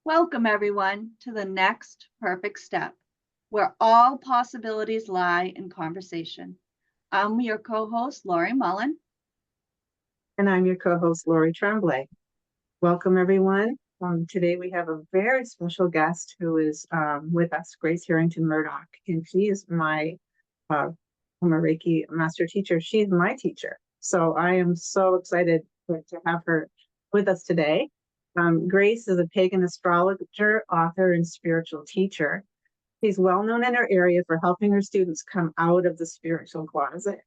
Welcome, everyone, to the next perfect step, where all possibilities lie in conversation. I'm your co host, Lori Mullen. And I'm your co-host, Lori Tremblay. Welcome, everyone. Today we have a very special guest who is with us, Grace Harrington Murdoch, and she is I'm a Reiki master teacher. She's my teacher. So I am so excited to have her with us today. Grace is a pagan astrologer, author, and spiritual teacher. She's well known in her area for helping her students come out of the spiritual closet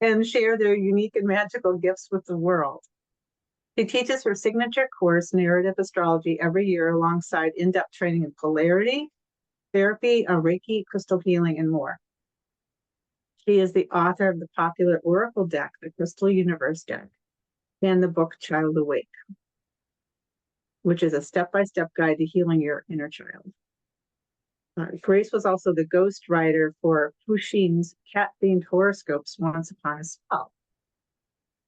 and share their unique and magical gifts with the world. She teaches her signature course, Narrative Astrology, every year alongside in-depth training in Polarity Therapy, Reiki, crystal healing, and more. She is the author of the popular Oracle deck, the Crystal Universe deck, and the book Child Awake, which is a step-by-step guide to healing your inner child. Grace was also the ghost writer for Pusheen's cat-themed horoscopes, Once Upon a Spell.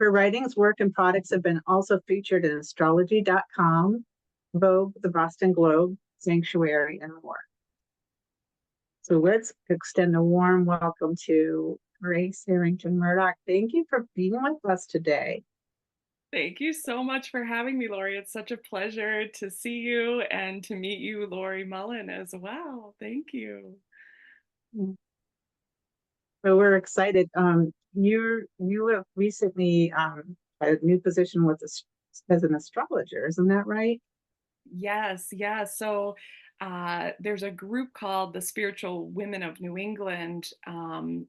Her writings, work, and products have been also featured in astrology.com, Vogue, the Boston Globe, Sanctuary, and more. So let's extend a warm welcome to Grace Harrington Murdoch. Thank you for being with us today. Thank you so much for having me, Lori. It's such a pleasure to see you and to meet you, Lori Mullen, as well. Thank you. So we're excited. You have recently had a new position with as an astrologer, isn't that right? Yes, yes. So there's a group called the Spiritual Women of New England,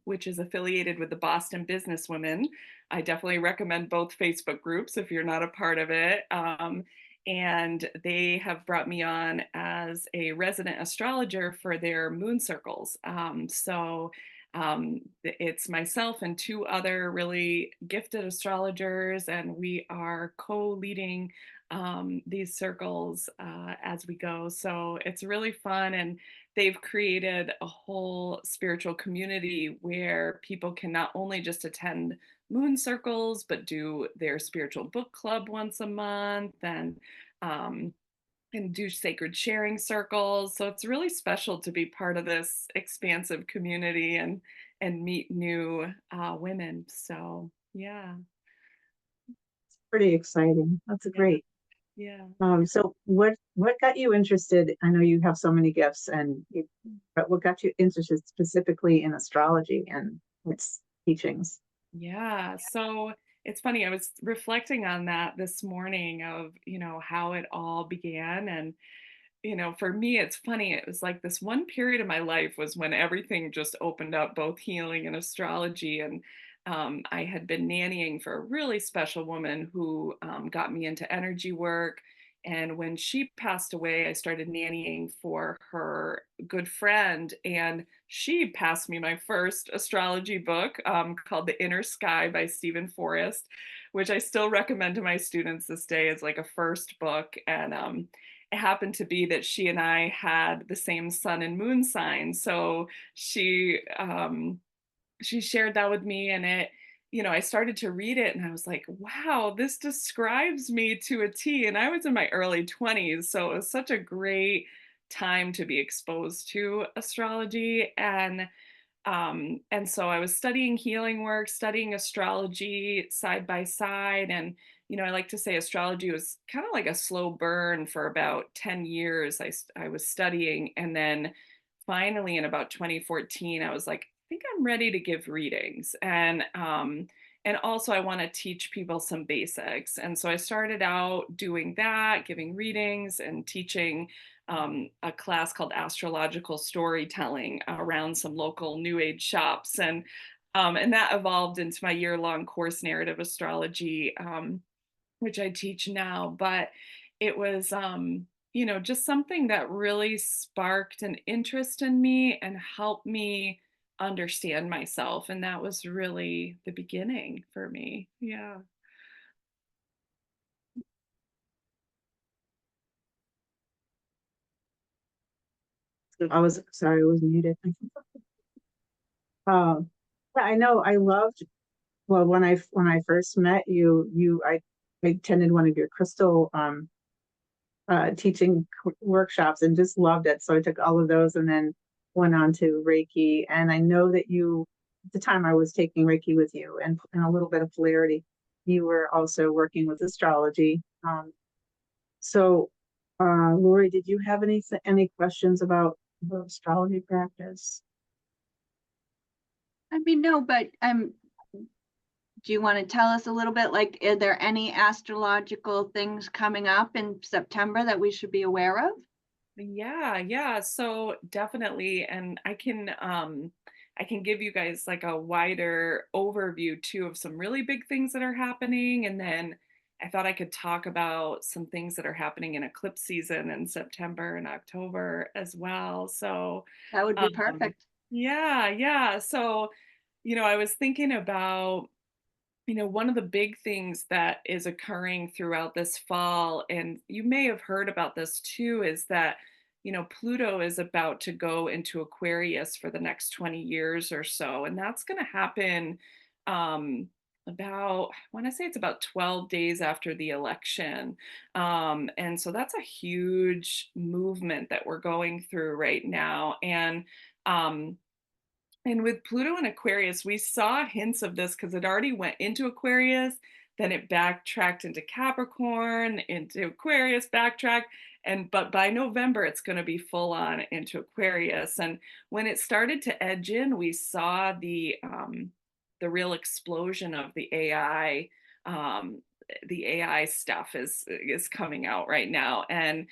which is affiliated with the Boston Businesswomen. I definitely recommend both Facebook groups if you're not a part of it. And they have brought me on as a resident astrologer for their moon circles. It's myself and two other really gifted astrologers, and we are co-leading these circles as we go. So it's really fun, and they've created a whole spiritual community where people can not only just attend moon circles, but do their spiritual book club once a month, um, and do sacred sharing circles. So it's really special to be part of this expansive community and meet new women. So yeah. Pretty exciting. That's great. Yeah. So what got you interested? I know you have so many gifts, but what got you interested specifically in astrology and its teachings? Yeah. So it's funny. I was reflecting on that this morning of, how it all began. And, for me, it's funny. It was like this one period of my life was when everything just opened up, both healing and astrology. And I had been nannying for a really special woman who got me into energy work. And when she passed away, I started nannying for her good friend. And she passed me my first astrology book called The Inner Sky by Stephen Forrest, which I still recommend to my students this day as like a first book. And it happened to be that she and I had the same sun and moon sign. So she shared that with me, and I started to read it and I was like, wow, this describes me to a T. And I was in my early 20s, so it was such a great time to be exposed to astrology. And so I was studying healing work, studying astrology side by side. And, I like to say astrology was kind of like a slow burn for about 10 years. I was studying. And then finally in about 2014, I was like, I think I'm ready to give readings. And also I want to teach people some basics. And so I started out doing that, giving readings and teaching a class called astrological storytelling around some local new age shops. And that evolved into my year-long course, Narrative Astrology, which I teach now. But it was, just something that really sparked an interest in me and helped me understand myself. And that was really the beginning for me. Yeah. I was sorry, I was muted. Um, I know I loved, well, when I first met you, I attended one of your crystal teaching workshops and just loved it. So I took all of those and then went on to Reiki. And I know that you, at the time I was taking Reiki with you and a little bit of polarity, you were also working with astrology. So, Lori, did you have any questions about the astrology practice? I mean, no, but do you want to tell us a little bit, like, are there any astrological things coming up in September that we should be aware of? Yeah. So definitely, and I can give you guys like a wider overview too of some really big things that are happening. And then I thought I could talk about some things that are happening in eclipse season in September and October as well. So That would be um perfect. yeah. So, I was thinking about one of the big things that is occurring throughout this fall, and you may have heard about this too, is that, Pluto is about to go into Aquarius for the next 20 years or so. And that's going to happen um, about, I want to say it's about 12 days after the election. And so that's a huge movement that we're going through right now. Um, and with Pluto and Aquarius, we saw hints of this because it already went into Aquarius, then it backtracked into Capricorn, into Aquarius, backtracked, but by November it's going to be full on into Aquarius. And when it started to edge in, we saw the real explosion of um, the AI stuff is coming out right now, and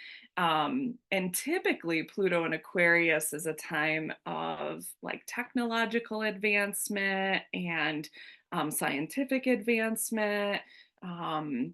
typically Pluto and Aquarius is a time of like technological advancement and scientific advancement. Um,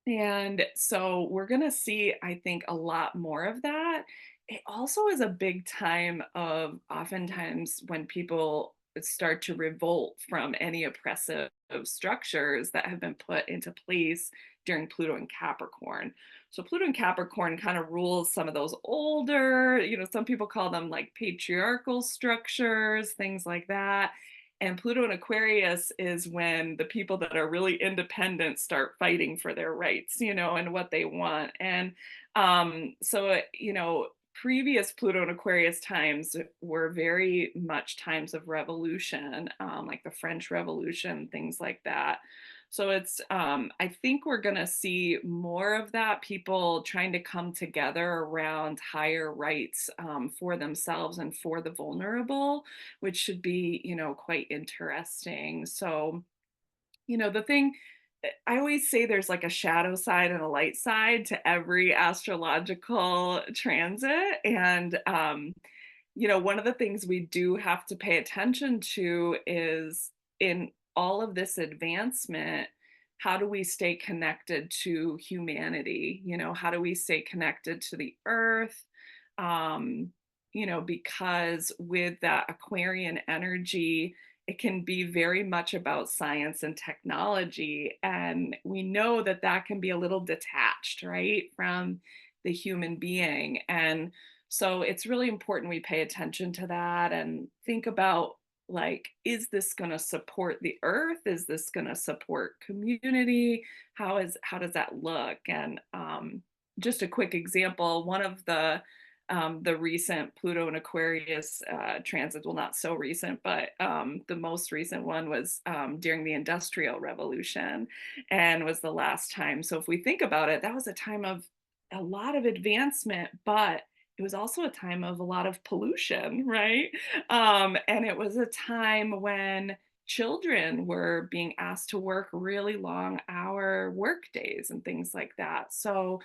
and so we're going to see, I think, a lot more of that. It also is a big time of oftentimes when people start to revolt from any oppressive structures that have been put into place during Pluto and Capricorn. So Pluto and Capricorn kind of rules some of those older, some people call them like patriarchal structures, things like that. And Pluto and Aquarius is when the people that are really independent start fighting for their rights, and what they want. And previous Pluto and Aquarius times were very much times of revolution, like the French Revolution, things like that. So I think we're going to see more of that, people trying to come together around higher rights for themselves and for the vulnerable, which should be, quite interesting. So, the thing, I always say there's like a shadow side and a light side to every astrological transit. And, one of the things we do have to pay attention to is in all of this advancement, how do we stay connected to humanity? How do we stay connected to the earth? Um, because with that Aquarian energy, it can be very much about science and technology. And we know that that can be a little detached, right, from the human being. And so it's really important we pay attention to that and think about, like, is this going to support the earth? Is this going to support community? How does that look? And just a quick example, one of the recent Pluto and Aquarius transits, well, not so recent, but the most recent one was during the Industrial Revolution and was the last time. So if we think about it, that was a time of a lot of advancement, but it was also a time of a lot of pollution, right? And it was a time when children were being asked to work really long hour work days and things like that. So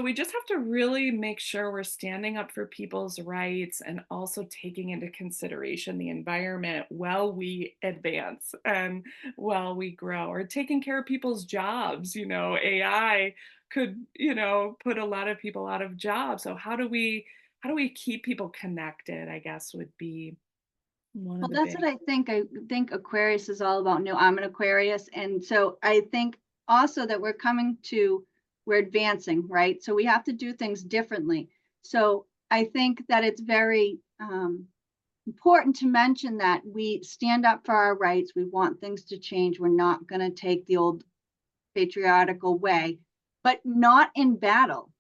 we just have to really make sure we're standing up for people's rights and also taking into consideration the environment while we advance and while we grow, or taking care of people's jobs. AI could, put a lot of people out of jobs. So how do we keep people connected, I guess, would be one Well, of the that's what big. I think. I think Aquarius is all about new. I'm an Aquarius. And so I think also that we're advancing, right? So we have to do things differently. So I think that it's very important to mention that we stand up for our rights. We want things to change. We're not going to take the old patriarchal way, but not in battle.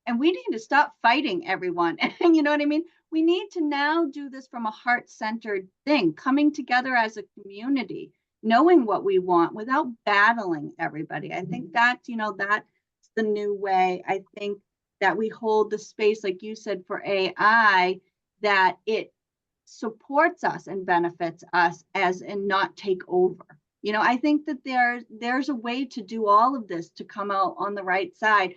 And we need to stop fighting everyone. And you know what I mean? We need to now do this from a heart-centered thing, coming together as a community, knowing what we want without battling everybody. I think that's, that's the new way. I think that we hold the space, like you said, for AI, that it supports us and benefits us as and not take over. I think that there's a way to do all of this to come out on the right side.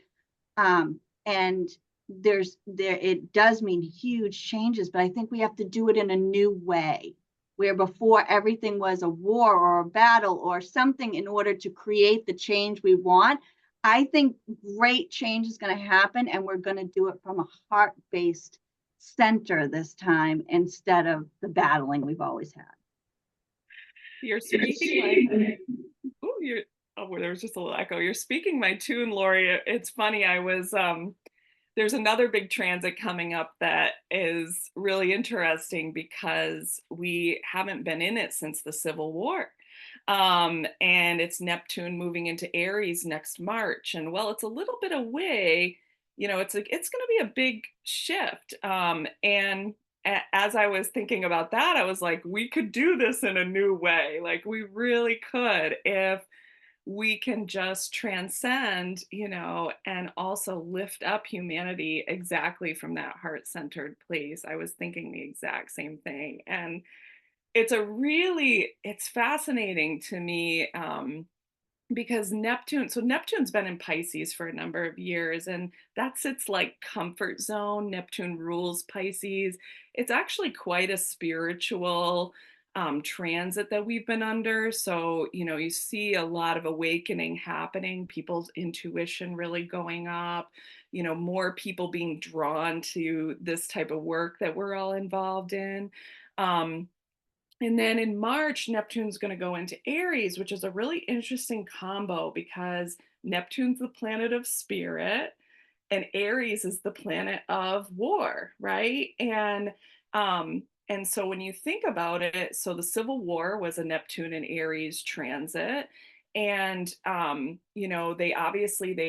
And it does mean huge changes, but I think we have to do it in a new way, where before everything was a war or a battle or something in order to create the change we want. I think great change is going to happen, and we're going to do it from a heart-based center this time instead of the battling we've always had. You're speaking like, there was just a little echo. You're speaking my tune, Lori. It's funny. There's another big transit coming up that is really interesting because we haven't been in it since the Civil War. And it's Neptune moving into Aries next March. And well, it's a little bit away, it's going to be a big shift. And as I was thinking about that, I was like, we could do this in a new way. Like we really could if we can just transcend, and also lift up humanity exactly from that heart-centered place. I was thinking the exact same thing. And it's fascinating to me, because Neptune's been in Pisces for a number of years, and that's its like comfort zone. Neptune rules Pisces. It's actually quite a spiritual transit that we've been under. So, you see a lot of awakening happening, people's intuition really going up, more people being drawn to this type of work that we're all involved in. Um, and then in March, Neptune's going to go into Aries, which is a really interesting combo because Neptune's the planet of spirit and Aries is the planet of war, right? And so when you think about it, so the Civil War was a Neptune and Aries transit. And they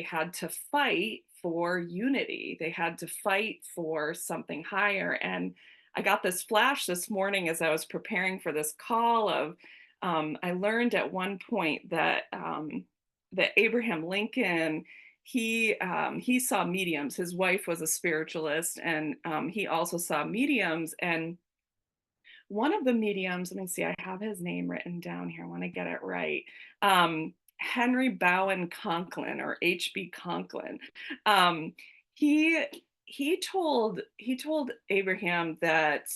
had to fight for unity. They had to fight for something higher. And I got this flash this morning as I was preparing for this call of I learned at one point that that Abraham Lincoln, he saw mediums. His wife was a spiritualist, and he also saw mediums. And one of the mediums, let me see, I have his name written down here. I want to get it right. Henry Bowen Conklin, or H.B. Conklin. Um, he he told Abraham that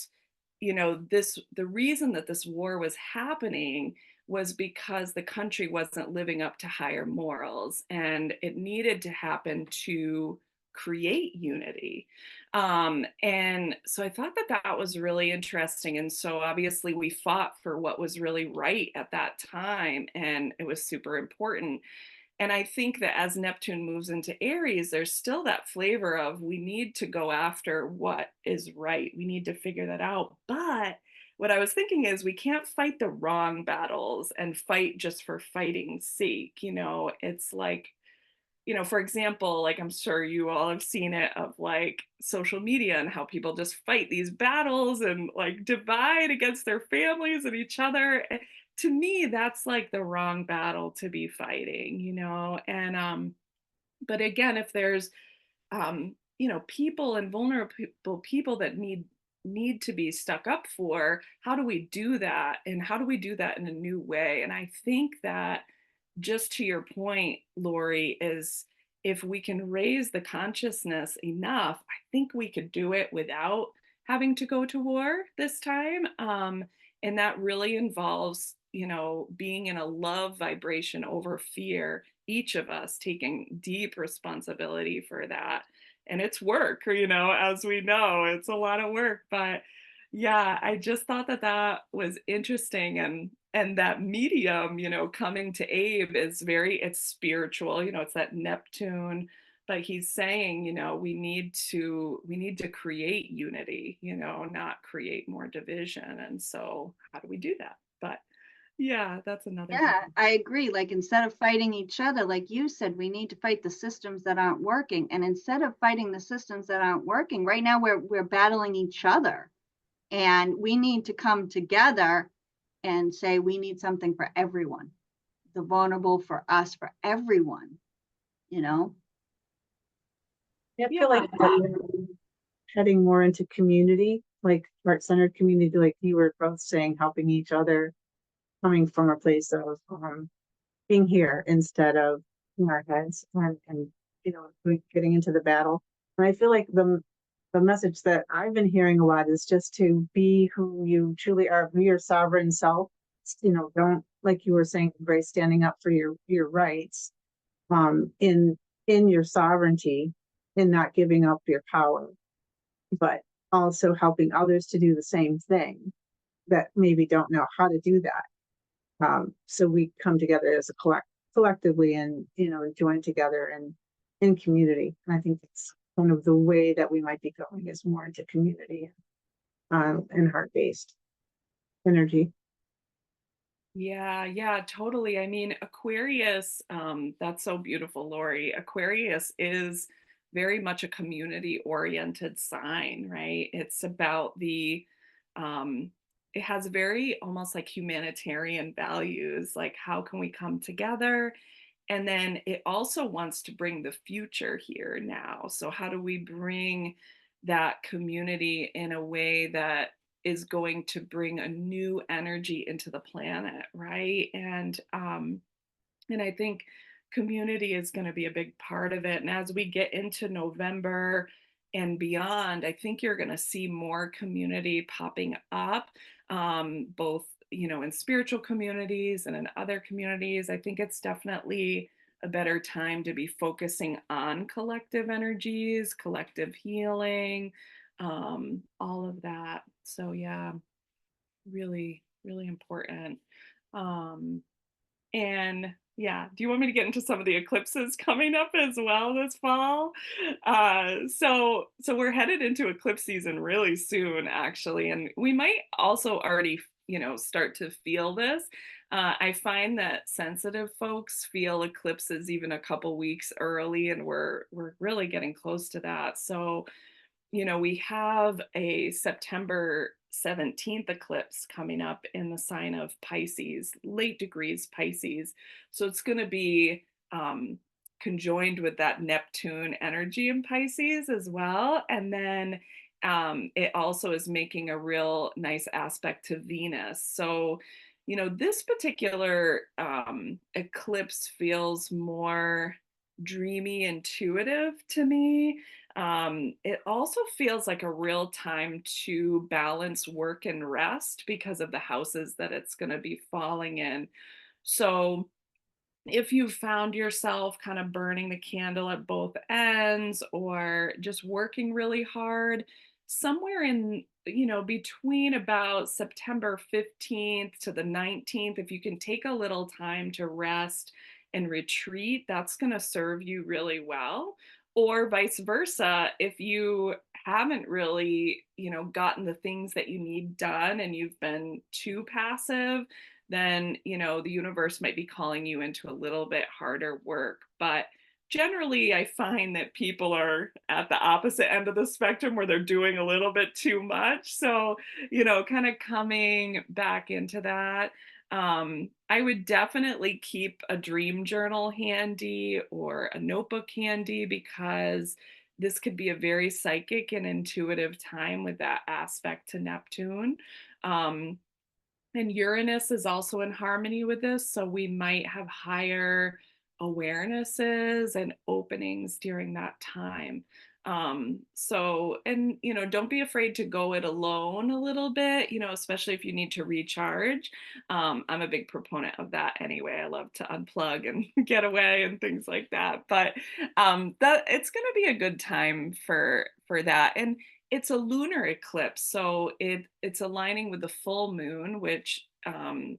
the reason that this war was happening was because the country wasn't living up to higher morals, and it needed to happen to create unity. And so I thought that that was really interesting. And so obviously we fought for what was really right at that time, and it was super important. And I think that as Neptune moves into Aries, there's still that flavor of we need to go after what is right. We need to figure that out. But what I was thinking is we can't fight the wrong battles and fight just for fighting's sake. It's like, for example, like I'm sure you all have seen it of like social media and how people just fight these battles and like divide against their families and each other. To me, that's like the wrong battle to be fighting, And but again, if there's people and vulnerable people that need to be stuck up for, how do we do that? And how do we do that in a new way? And I think that, just to your point, Lori, is if we can raise the consciousness enough, I think we could do it without having to go to war this time. And that really involves, being in a love vibration over fear, each of us taking deep responsibility for that. And it's work, as we know, it's a lot of work. But yeah, I just thought that that was interesting. And that medium, coming to Abe is it's spiritual, it's that Neptune, but he's saying, we need to create unity, not create more division. And so how do we do that? But Yeah, that's another good Yeah, one. I agree. Like instead of fighting each other, like you said, we need to fight the systems that aren't working. And instead of fighting the systems that aren't working, right now we're battling each other. And we need to come together and say we need something for everyone. The vulnerable for us, for everyone, you know? I feel Yeah. like we're heading more into community, like heart-centered community, like you were both saying, helping each other, coming from a place of being here instead of in our heads and getting into the battle. And I feel like the message that I've been hearing a lot is just to be who you truly are, be your sovereign self. Don't, like you were saying, Grace, standing up for your rights, in your sovereignty, and not giving up your power, but also helping others to do the same thing that maybe don't know how to do that. So we come together as a collectively, and join together and in community. And I think it's one of the way that we might be going is more into community, and heart-based energy. Yeah, yeah, totally. I mean, Aquarius, that's so beautiful, Lori. Aquarius is very much a community-oriented sign, right? It's about um, it has very almost like humanitarian values, like how can we come together? And then it also wants to bring the future here now. So, how do we bring that community in a way that is going to bring a new energy into the planet, right? And I think community is going to be a big part of it. And as we get into November and beyond, I think you're going to see more community popping up, both in spiritual communities and in other communities. I think it's definitely a better time to be focusing on collective energies, collective healing, all of that. So yeah, really, really important. Um, and yeah, do you want me to get into some of the eclipses coming up as well this fall? So we're headed into eclipse season really soon, actually, and we might also already, start to feel this. I find that sensitive folks feel eclipses even a couple weeks early, and we're really getting close to that. So we have a September 17th eclipse coming up in the sign of Pisces, late degrees Pisces. So it's going to be conjoined with that Neptune energy in Pisces as well. And then it also is making a real nice aspect to Venus. So, this particular eclipse feels more dreamy, intuitive to me. It also feels like a real time to balance work and rest because of the houses that it's going to be falling in. So, if you found yourself kind of burning the candle at both ends or just working really hard, somewhere in, between about September 15th to the 19th, if you can take a little time to rest and retreat, that's going to serve you really well. Or vice versa, if you haven't really, gotten the things that you need done and you've been too passive, then the universe might be calling you into a little bit harder work. But generally I find that people are at the opposite end of the spectrum where they're doing a little bit too much. So kind of coming back into that, I would definitely keep a dream journal handy or a notebook handy, because this could be a very psychic and intuitive time with that aspect to Neptune. um, and Uranus is also in harmony with this, so we might have higher awarenesses and openings during that time. So, and don't be afraid to go it alone a little bit, especially if you need to recharge. I'm a big proponent of that anyway. I love to unplug and get away and things like that. But that it's going to be a good time for that. And it's a lunar eclipse, so it's aligning with the full moon, which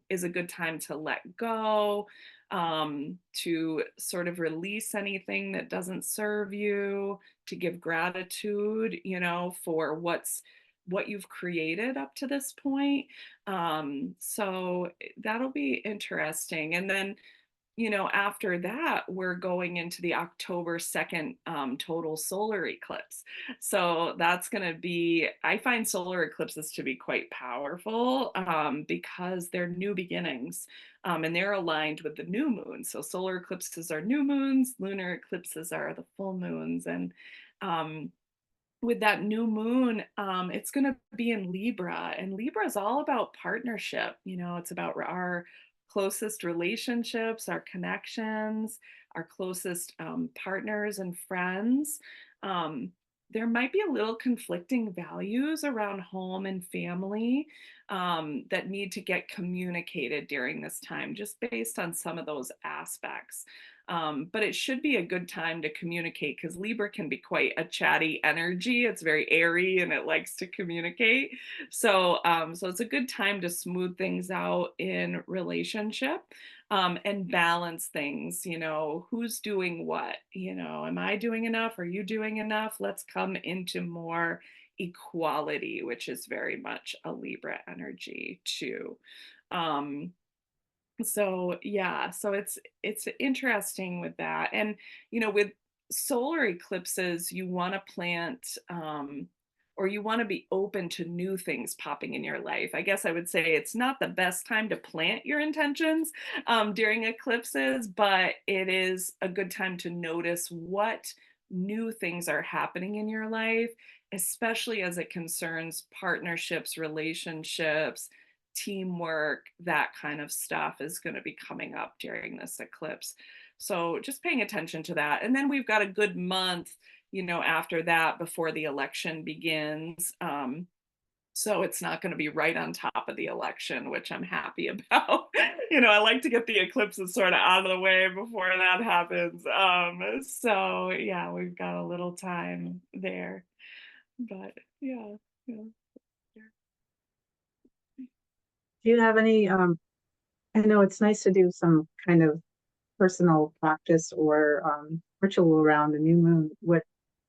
is a good time to let go, to sort of release anything that doesn't serve you, to give gratitude, for what's what you've created up to this point. So that'll be interesting. And then, after that, we're going into the October 2nd total solar eclipse. So that's going to be, I find solar eclipses to be quite powerful because they're new beginnings, and they're aligned with the new moon. So solar eclipses are new moons, lunar eclipses are the full moons. And um, with that new moon, it's going to be in Libra, and Libra is all about partnership. It's about our closest relationships, our connections, our closest partners and friends. Um, there might be a little conflicting values around home and family that need to get communicated during this time, just based on some of those aspects. But it should be a good time to communicate because Libra can be quite a chatty energy. It's very airy and it likes to communicate. So it's a good time to smooth things out in relationship, and balance things. Who's doing what? Am I doing enough? Are you doing enough? Let's come into more equality, which is very much a Libra energy too. Um, so yeah, so it's interesting with that. And with solar eclipses, you want to plant, or you want to be open to new things popping in your life. I guess I would say it's not the best time to plant your intentions during eclipses, but it is a good time to notice what new things are happening in your life, especially as it concerns partnerships, relationships, teamwork. That kind of stuff is going to be coming up during this eclipse. So just paying attention to that. And then we've got a good month, after that before the election begins. So it's not going to be right on top of the election, which I'm happy about. I like to get the eclipses sort of out of the way before that happens. So yeah, we've got a little time there. But yeah, yeah. Do you have any, I know it's nice to do some kind of personal practice or ritual around the new moon.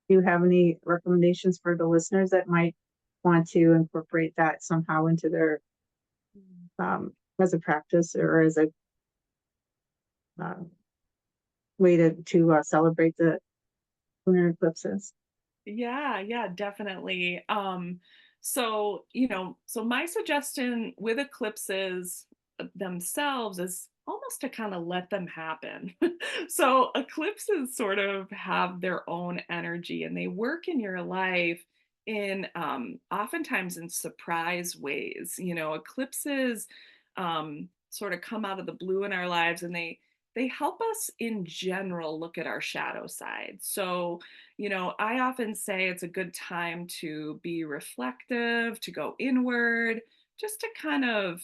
Do you have any recommendations for the listeners that might want to incorporate that somehow into their as a practice or as a uh, way to celebrate the lunar eclipses? Yeah, definitely. So my suggestion with eclipses themselves is almost to kind of let them happen. So eclipses sort of have their own energy and they work in your life in oftentimes in surprise ways. Eclipses sort of come out of the blue in our lives, and they help us in general look at our shadow side. So I often say it's a good time to be reflective, to go inward, just to kind of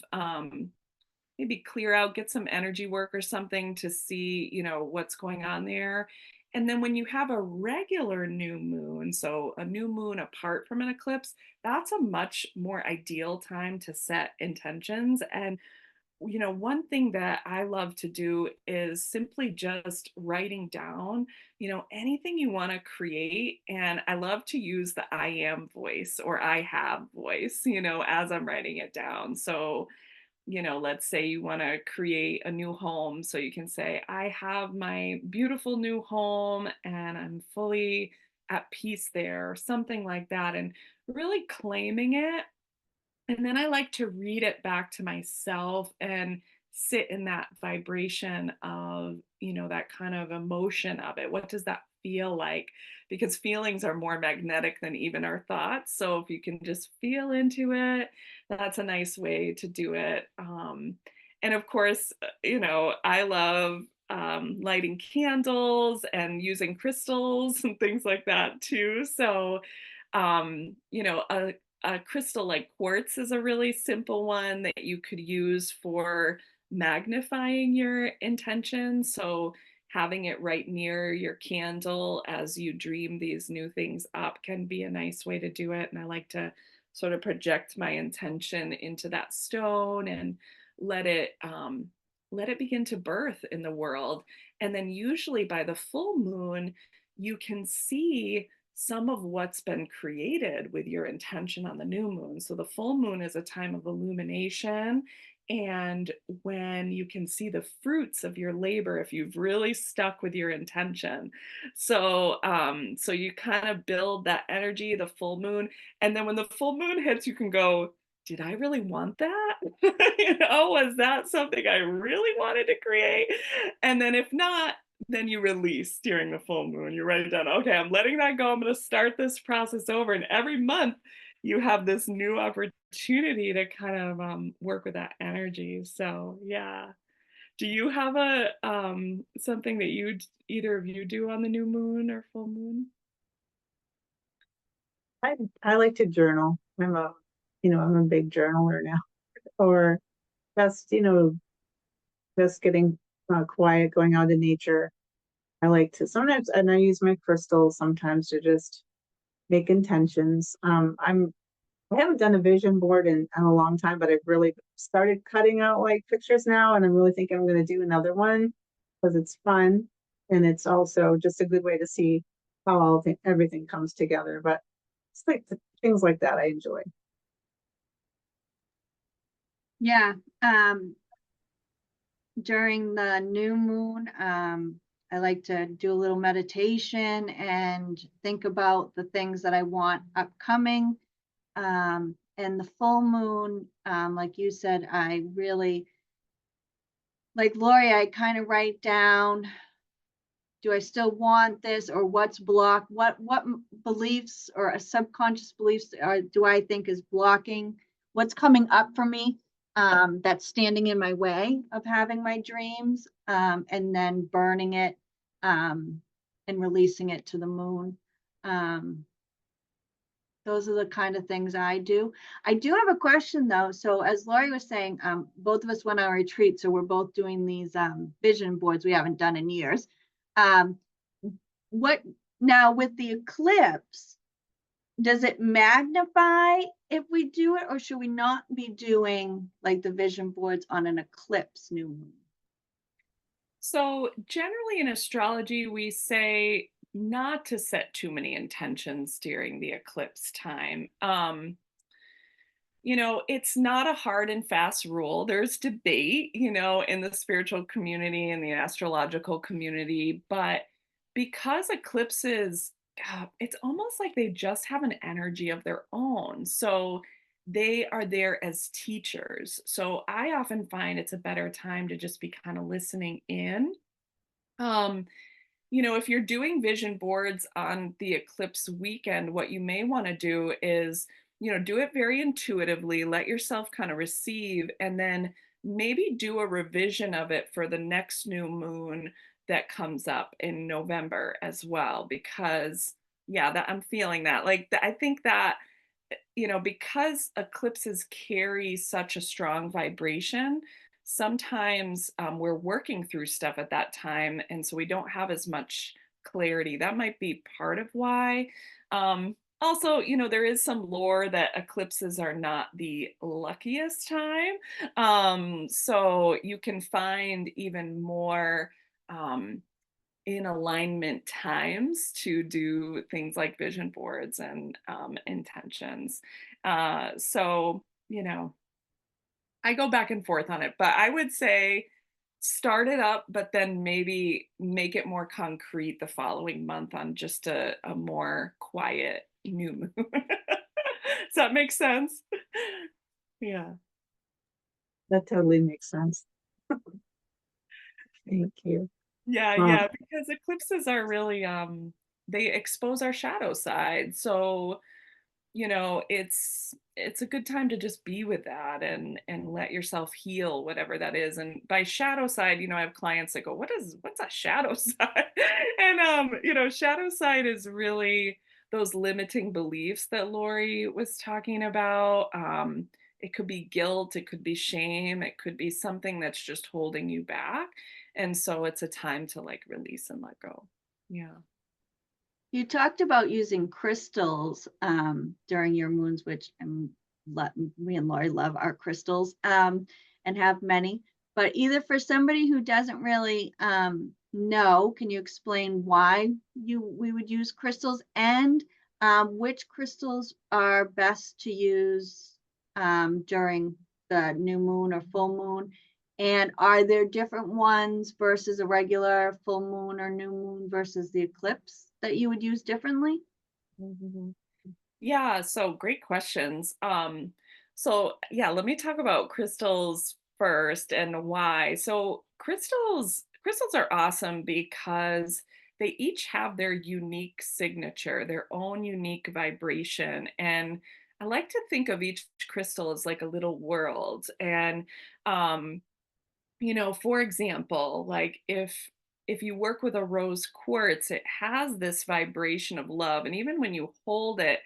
maybe clear out, get some energy work or something to see, what's going on there. And then when you have a regular new moon, so a new moon apart from an eclipse, that's a much more ideal time to set intentions. And one thing that I love to do is simply just writing down, anything you want to create. And I love to use the I am voice or I have voice, as I'm writing it down. So, let's say you want to create a new home. So you can say, I have my beautiful new home and I'm fully at peace there, or something like that. And really claiming it. And then I like to read it back to myself and sit in that vibration of, that kind of emotion of it. What does that feel like? Because feelings are more magnetic than even our thoughts. So if you can just feel into it, that's a nice way to do it. And of course, I love lighting candles and using crystals and things like that too. So, a crystal like quartz is a really simple one that you could use for magnifying your intention. So having it right near your candle as you dream these new things up can be a nice way to do it. And I like to sort of project my intention into that stone and let it let it begin to birth in the world. And then usually by the full moon, you can see some of what's been created with your intention on the new moon. So the full moon is a time of illumination, and when you can see the fruits of your labor if you've really stuck with your intention. So you kind of build that energy, the full moon, and then when the full moon hits, you can go, did I really want that? Was that something I really wanted to create? And then if not, then you release during the full moon. You write it down, okay, I'm letting that go. I'm going to start this process over. And every month you have this new opportunity to kind of work with that energy. So, yeah. Do you have a something that either of you do on the new moon or full moon? I like to journal. I'm a big journaler now. Or just, just getting quiet, going out in nature. I like to sometimes, and I use my crystals sometimes to just make intentions. I haven't done a vision board in a long time, but I've really started cutting out like pictures now, and I'm really thinking I'm going to do another one because it's fun, and it's also just a good way to see how everything comes together. But it's like things like that I enjoy. Yeah. During the new moon, I like to do a little meditation and think about the things that I want upcoming. And the full moon, like you said, I really, like Lori, I kind of write down, do I still want this, or what's blocked? What beliefs or subconscious beliefs do I think is blocking what's coming up for me, that's standing in my way of having my dreams, and then burning it, and releasing it to the moon. Those are the kind of things I do. I do have a question though. So as Lori was saying, both of us went on a retreat, so we're both doing these vision boards we haven't done in years. Um, what now with the eclipse? Does it magnify if we do it, or should we not be doing like the vision boards on an eclipse new moon? So, generally in astrology, we say not to set too many intentions during the eclipse time. It's not a hard and fast rule. There's debate, in the spiritual community and the astrological community, but because eclipses, it's almost like they just have an energy of their own. So they are there as teachers. So I often find it's a better time to just be kind of listening in. Um, if you're doing vision boards on the eclipse weekend, what you may want to do is, do it very intuitively, let yourself kind of receive, and then maybe do a revision of it for the next new moon that comes up in November as well. Because, yeah, that I'm feeling that. Like, I think that because eclipses carry such a strong vibration, sometimes we're working through stuff at that time. And so we don't have as much clarity. That might be part of why. Also, there is some lore that eclipses are not the luckiest time. So you can find even more. In alignment times to do things like vision boards and intentions. So, I go back and forth on it, but I would say start it up, but then maybe make it more concrete the following month on just a more quiet new moon. Does that make sense? Yeah. That totally makes sense. Thank you. Yeah, Um, yeah, because eclipses are really they expose our shadow side. So, it's a good time to just be with that and let yourself heal whatever that is. And by shadow side, I have clients that go, what's a shadow side? And shadow side is really those limiting beliefs that Lori was talking about. It could be guilt, it could be shame, it could be something that's just holding you back. And so it's a time to like release and let go. Yeah. You talked about using crystals during your moons, which me and Lori love our crystals, and have many. But either for somebody who doesn't really No. Can you explain why we would use crystals, and which crystals are best to use during the new moon or full moon? And are there different ones versus a regular full moon or new moon versus the eclipse that you would use differently? Mhm. Yeah, so great questions. So yeah, let me talk about crystals first and why. So crystals are awesome because they each have their unique signature, their own unique vibration. And I like to think of each crystal as like a little world. And um, for example, like if you work with a rose quartz, it has this vibration of love. And even when you hold it,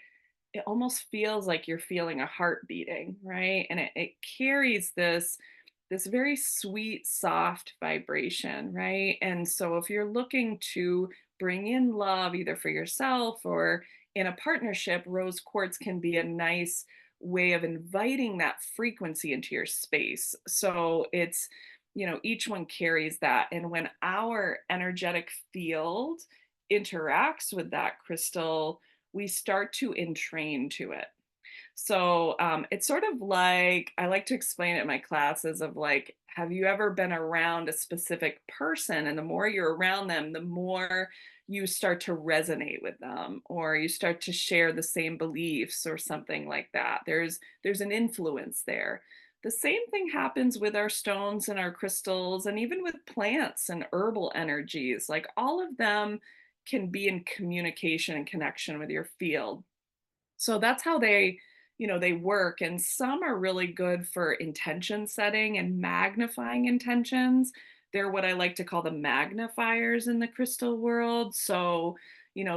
it almost feels like you're feeling a heart beating, right? And it carries this very sweet, soft vibration, right? And so if you're looking to bring in love either for yourself or in a partnership, rose quartz can be a nice way of inviting that frequency into your space. So it's, each one carries that. And when our energetic field interacts with that crystal, we start to entrain to it. So it's sort of like I like to explain it in my classes of like, have you ever been around a specific person? And the more you're around them, the more you start to resonate with them, or you start to share the same beliefs or something like that. There's an influence there. The same thing happens with our stones and our crystals, and even with plants and herbal energies. Like all of them can be in communication and connection with your field. So that's how they work. And some are really good for intention setting and magnifying intentions. They're what I like to call the magnifiers in the crystal world. So,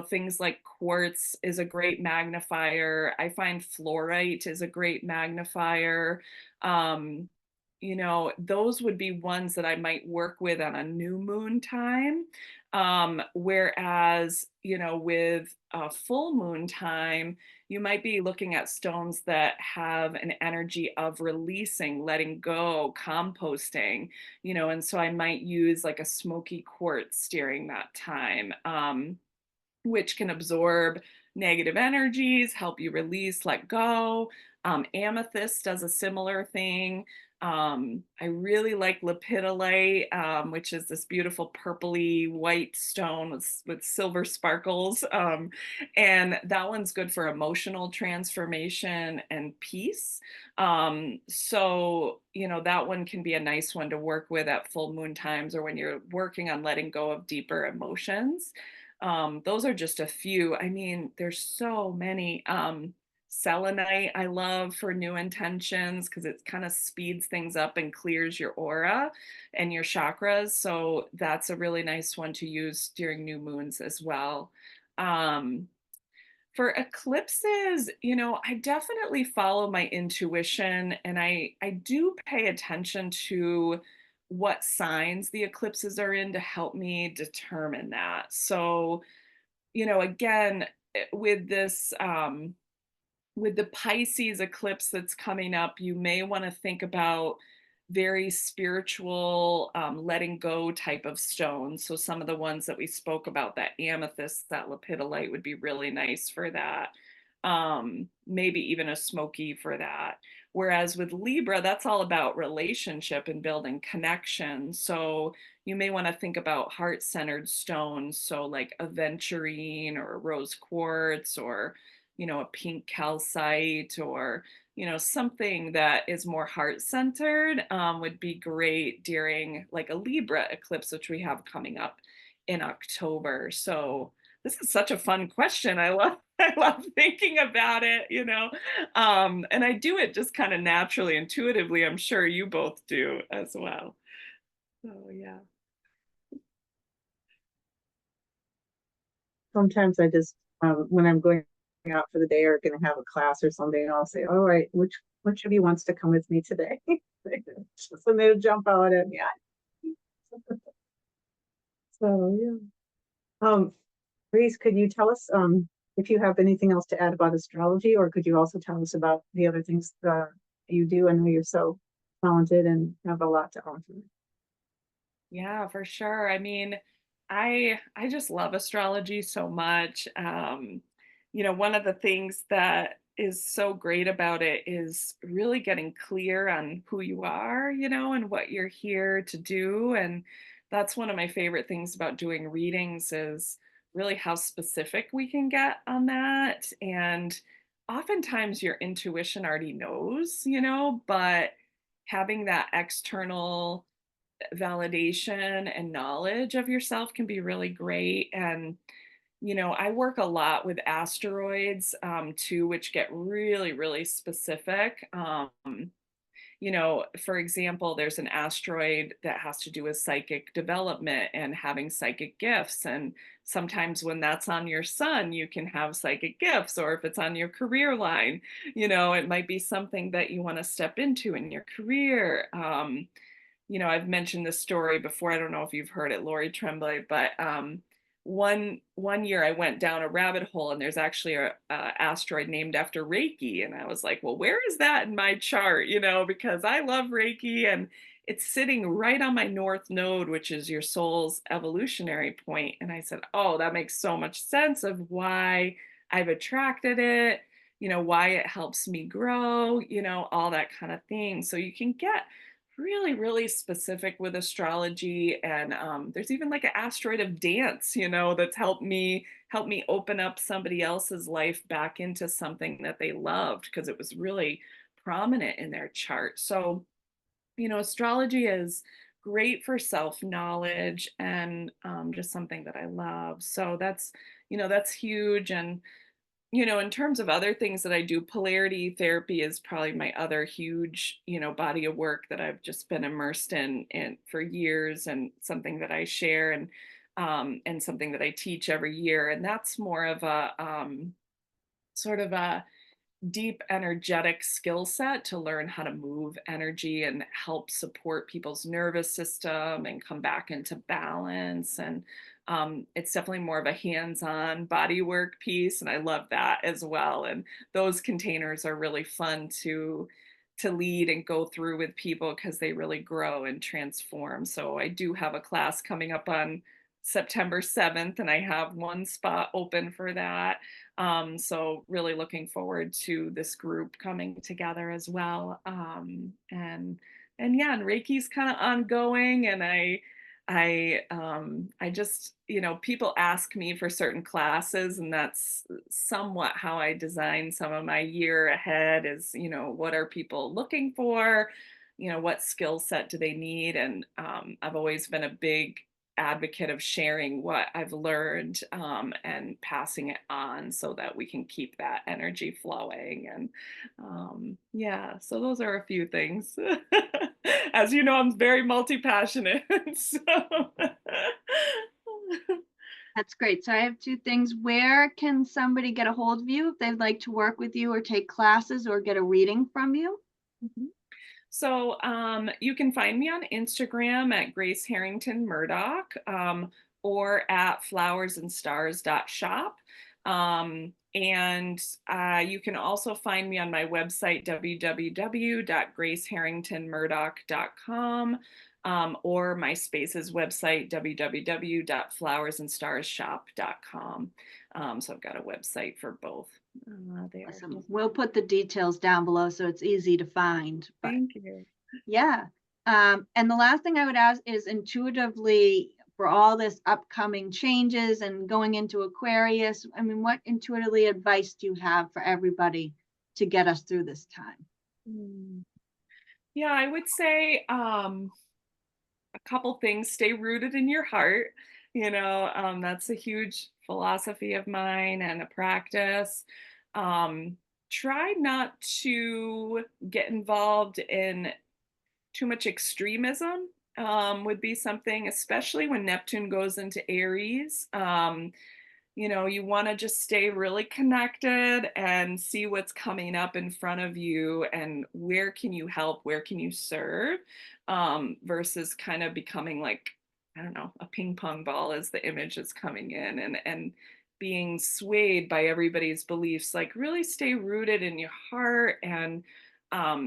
things like quartz is a great magnifier. I find fluorite is a great magnifier. Um, those would be ones that I might work with on a new moon time. Whereas, with a full moon time, you might be looking at stones that have an energy of releasing, letting go, composting, and so I might use like a smoky quartz during that time, which can absorb negative energies, help you release, let go. Amethyst does a similar thing. I really like lepidolite, which is this beautiful purpley white stone with silver sparkles. And that one's good for emotional transformation and peace. So, that one can be a nice one to work with at full moon times or when you're working on letting go of deeper emotions. Those are just a few. I mean, there's so many. Selenite, I love for new intentions because it kind of speeds things up and clears your aura and your chakras. So that's a really nice one to use during new moons as well. Um, for eclipses, I definitely follow my intuition, and I do pay attention to what signs the eclipses are in to help me determine that. So, again, with this with the Pisces eclipse that's coming up, you may want to think about very spiritual, letting go type of stones. So some of the ones that we spoke about, that amethyst, that lepidolite would be really nice for that. Maybe even a smoky for that. Whereas with Libra, that's all about relationship and building connection. So you may want to think about heart-centered stones. So like aventurine or rose quartz or a pink calcite or something that is more heart centered, would be great during like a Libra eclipse, which we have coming up in October. So this is such a fun question. I love thinking about it, and I do it just kind of naturally, intuitively. I'm sure you both do as well. So yeah. Sometimes I just, when I'm going out for the day or going to have a class or something, I'll say, all right, which of you wants to come with me today? So they'll jump out at me. So yeah. Reese, could you tell us if you have anything else to add about astrology, or could you also tell us about the other things that you do? I know you're so talented and have a lot to offer. Yeah, for sure. I mean, I just love astrology so much. One of the things that is so great about it is really getting clear on who you are, and what you're here to do. And that's one of my favorite things about doing readings is really how specific we can get on that. And oftentimes your intuition already knows, but having that external validation and knowledge of yourself can be really great. And I work a lot with asteroids too, which get really, really specific. For example, there's an asteroid that has to do with psychic development and having psychic gifts. And sometimes when that's on your sun, you can have psychic gifts. Or if it's on your career line, it might be something that you want to step into in your career. I've mentioned this story before. I don't know if you've heard it, Lori Tremblay, but one year I went down a rabbit hole, and there's actually a asteroid named after Reiki, and I was like, well, where is that in my chart? Because I love Reiki, and it's sitting right on my north node, which is your soul's evolutionary point. And I said, oh, that makes so much sense of why I've attracted it, why it helps me grow, all that kind of thing. So you can get really, really specific with astrology. And there's even like an asteroid of dance, that's helped me open up somebody else's life back into something that they loved because it was really prominent in their chart. So, astrology is great for self-knowledge and just something that I love. So that's huge. And in terms of other things that I do, polarity therapy is probably my other huge, body of work that I've just been immersed in for years, and something that I share, and something that I teach every year. And that's more of a sort of a deep energetic skill set to learn how to move energy and help support people's nervous system and come back into balance. And it's definitely more of a hands-on body work piece, and I love that as well. And those containers are really fun to lead and go through with people because they really grow and transform. So I do have a class coming up on September 7th, and I have one spot open for that. So really looking forward to this group coming together as well. And yeah, and Reiki's kind of ongoing, and I just, people ask me for certain classes, and that's somewhat how I design some of my year ahead is, what are people looking for? What skill set do they need? And I've always been a big advocate of sharing what I've learned, and passing it on so that we can keep that energy flowing. And yeah, so those are a few things. As you know, I'm very multi-passionate. So That's great. So I have two things. Where can somebody get a hold of you if they'd like to work with you or take classes or get a reading from you? Mhm. So you can find me on Instagram at Grace Harrington Murdoch, or at flowersandstars.shop. And you can also find me on my website, www.graceharringtonmurdoch.com, or my Spaces website, www.flowersandstarsshop.com. So I've got a website for both there. Awesome. We'll put the details down below so it's easy to find. But Thank you. yeah. And the last thing I would ask is intuitively for all this upcoming changes and going into Aquarius, I mean, what intuitively advice do you have for everybody to get us through this time? Yeah, I would say a couple things. Stay rooted in your heart. That's a huge philosophy of mine and a practice. Um, Try not to get involved in too much extremism. Would be something, especially when Neptune goes into Aries. You want to just stay really connected and see what's coming up in front of you and where can you help, where can you serve, versus kind of becoming like, I don't know, a ping pong ball as the image is coming in, and being swayed by everybody's beliefs. Like really stay rooted in your heart and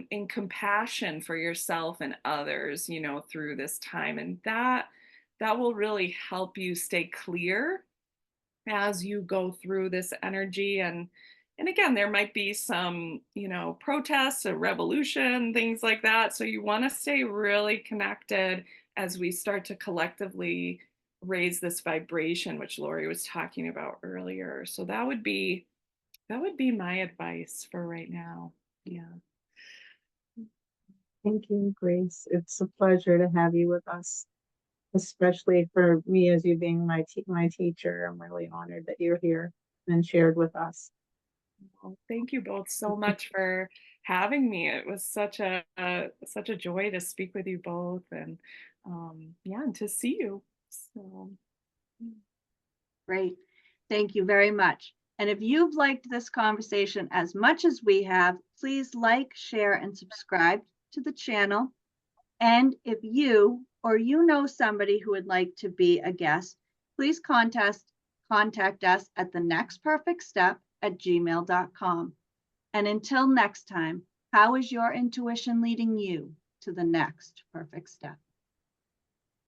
in compassion for yourself and others, through this time. And that will really help you stay clear as you go through this energy. And again, there might be some, protests, a revolution, things like that. So you want to stay really connected as we start to collectively raise this vibration, which Lori was talking about earlier. So that would be my advice for right now. Yeah. Thank you, Grace. It's a pleasure to have you with us, especially for me as you being my teacher. I'm really honored that you're here and shared with us. Well, thank you both so much for having me. It was such a joy to speak with you both, and yeah, and to see you. So Great. Thank you very much. And if you've liked this conversation as much as we have, please like, share, and subscribe to the channel. And if you or you know somebody who would like to be a guest, please contact us at thenextperfectstep@gmail.com. And until next time, how is your intuition leading you to the next perfect step?